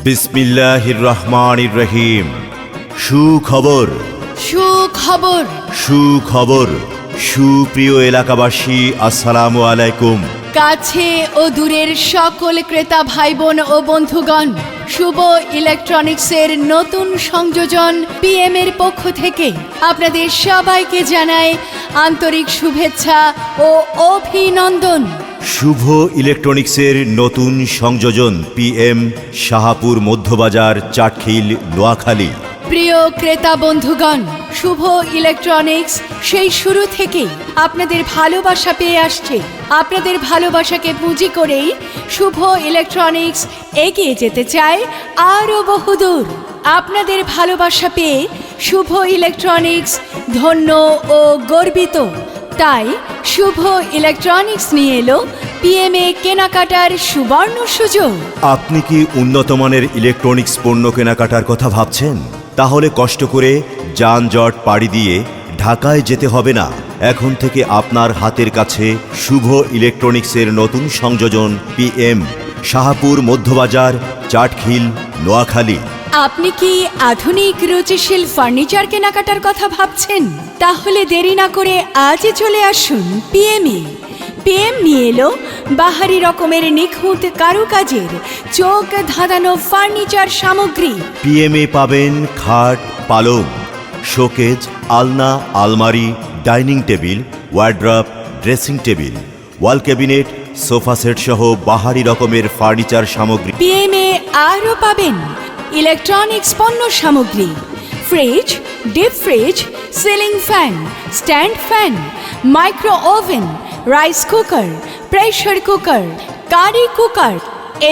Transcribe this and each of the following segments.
বিসমিল্লাহির রহমানির রহিম। সুখবর, সুখবর, সুখবর। সুপ্রিয় এলাকাবাসী, আসসালামু আলাইকুম। কাছে ও দূরের সকল ক্রেতা ভাই বোন ও বন্ধুগণ, শুভ ইলেকট্রনিক্সের নতুন সংযোজন পিএম এর পক্ষ থেকে আপনাদের সবাইকে জানায় আন্তরিক শুভেচ্ছা ও অভিনন্দন। শুভ ইলেকট্রনিক্সের নতুন সংযোজন পিএম, শাহপুর মধ্যবাজার, চাটখিল, নোয়াখালী। প্রিয় ক্রেতা বন্ধুগণ, শুভ ইলেকট্রনিক্স সেই শুরু থেকেই আপনাদের ভালোবাসা পেয়ে আসছে। আপনাদের ভালোবাসাকে পুঁজি করেই শুভ ইলেকট্রনিক্স এগিয়ে যেতে চায় আরও বহুদূর। আপনাদের ভালোবাসা পেয়ে শুভ ইলেকট্রনিক্স ধন্য ও গর্বিত। তাই শুভ ইলেকট্রনিক্স নিয়ে এলো পিএমএ কেনাকাটার সুবর্ণ সুযোগ। আপনি কি উন্নত মানের ইলেকট্রনিক্স পণ্য কেনাকাটার কথা ভাবছেন? তাহলে কষ্ট করে যানজট পাড়ি দিয়ে ঢাকায় যেতে হবে না। এখন থেকে আপনার হাতের কাছে শুভ ইলেকট্রনিক্সের নতুন সংযোজন পিএম, শাহপুর মধ্যবাজার, চাটখিল, নোয়াখালী। আপনি কি আধুনিক রুচিশীল ফার্নিচার কেনাকাটার কথা ভাবছেন? তাহলে দেরি না করে আজই চলে আসুন পিএমএ। পিএম নিয়ে এলো বাহারি রকমের নিখুঁত কারুকাজের চোখ ধাঁধানো ফার্নিচার সামগ্রী। পিএমএ পাবেন খাট, পালং, শোকেজ, আলনা, আলমারি, dining table, wardrobe, dressing table, ওয়াল ক্যাবিনেট, সোফা সেট সহ বাহারি রকমের ফার্নিচার সামগ্রী। পিএমএ আরও পাবেন ইলেকট্রনিক্স পণ্য সামগ্রী, fridge, deep fridge, ceiling fan, stand fan, micro oven, rice cooker, pressure cooker, curry cooker,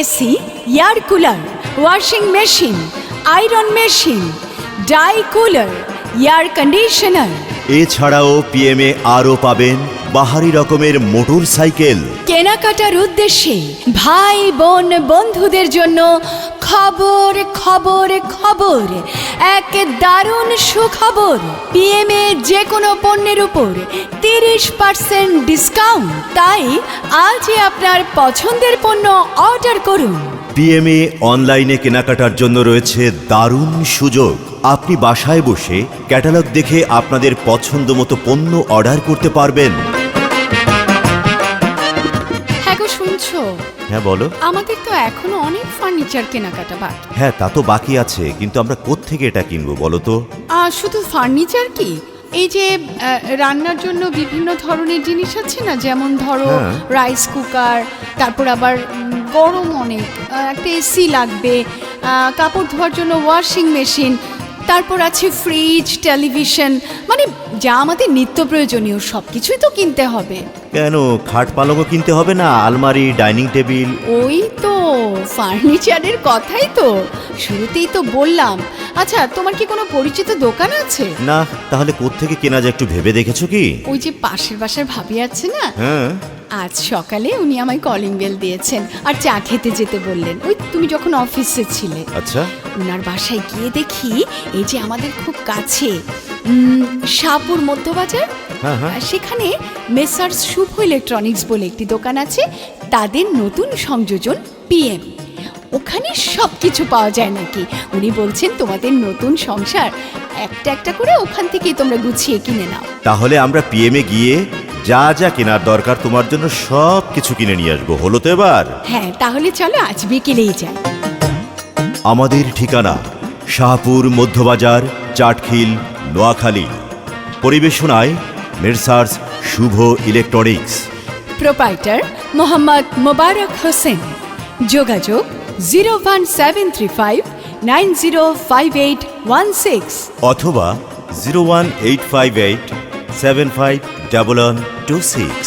AC, air cooler, washing machine, iron machine, die cooler, air conditioner. এছাড়াও PMA আরও পাবেন বাহারি রকমের মোটর সাইকেল। কেনাকাটার উদ্দেশ্যে ভাই বোন বন্ধুদের জন্য খবর খবর খবর, এক দারুণ সুখবর। পিএমএ যে কোনো পণ্যের উপর 30% ডিসকাউন্ট। তাই আজই আপনার পছন্দের পণ্য অর্ডার করুন। পিএমএ অনলাইনে কেনাকাটার জন্য রয়েছে দারুণ সুযোগ। আপনি বাসায় বসে ক্যাটালগ দেখে আপনাদের পছন্দ মতো পণ্য অর্ডার করতে পারবেন। হ্যাঁ গো, শুনছো? হ্যাঁ বলো। আমাদের তো এখনো অনেক ফার্নিচার কেনাকাটা বাকি। হ্যাঁ, তা তো বাকি আছে, কিন্তু আমরা কোত্থেকে এটা কিনবো বলো তো? শুধু ফার্নিচার কি, এই যে রান্নার জন্য বিভিন্ন ধরনের জিনিস আছে না, যেমন ধরো হ্যাঁ। রাইস কুকার, তারপর আবার গরম অনেক একটা এসি লাগবে, কাপড় ধোয়ার জন্য ওয়াশিং মেশিন, তারপর আছে ফ্রিজ, টেলিভিশন, মানে যা আমাদের নিত্য প্রয়োজনীয় সব কিছুই তো কিনতে হবে। কেন, খাট পালংও কিনতে হবে না? আলমারি, ডাইনিং টেবিল? ওই তো ফার্নিচারের কথাই তো শুরুতেই তো বললাম। আচ্ছা, তোমার কি কোনো পরিচিত দোকান আছে? না, তাহলে কোত্থেকে কেনা যায় একটু ভেবে দেখেছো কি? ওই যে পাশের বাসার ভাবি আছে না, হ্যাঁ। আজ সকালে উনি আমায় কলিং বেল দিয়েছেন আর চা খেতে যেতে বললেন, ওই তুমি যখন অফিসে ছিলে। আচ্ছা। ওনার বাসায় গিয়ে দেখি এই যে আমাদের খুব কাছে শাহপুর মধ্যবাজার, হ্যাঁ হ্যাঁ। সেখানে মেসার্স শুভ ইলেকট্রনিক্স বলে একটি দোকান আছে। তাদের নতুন সংযোজন পিএম, ওখানে সব কিছু পাওয়া যায় নাকি। উনি বলছেন তোমাদের নতুন সংসার একটা একটা করে ওখান থেকেই তোমরা গুছিয়ে কিনে নাও। তাহলে আমরা পিএমএ গিয়ে যা যা কেনার দরকার তোমার জন্য সব কিছু কিনে নিয়ে আসবো। হলো তো এবার? হ্যাঁ, তাহলে চলো আজ বিকেলেই যাই। আমাদের ঠিকানা শাহপুর মধ্যবাজার, চাটখিল, নোয়াখালী। পরিবেশনায় মেসার্স শুভ ইলেকট্রনিক্স। প্রোপাইটার মোহাম্মদ মোবারক হোসেন। যোগাযোগ 01735905816 অথবা 01858751126।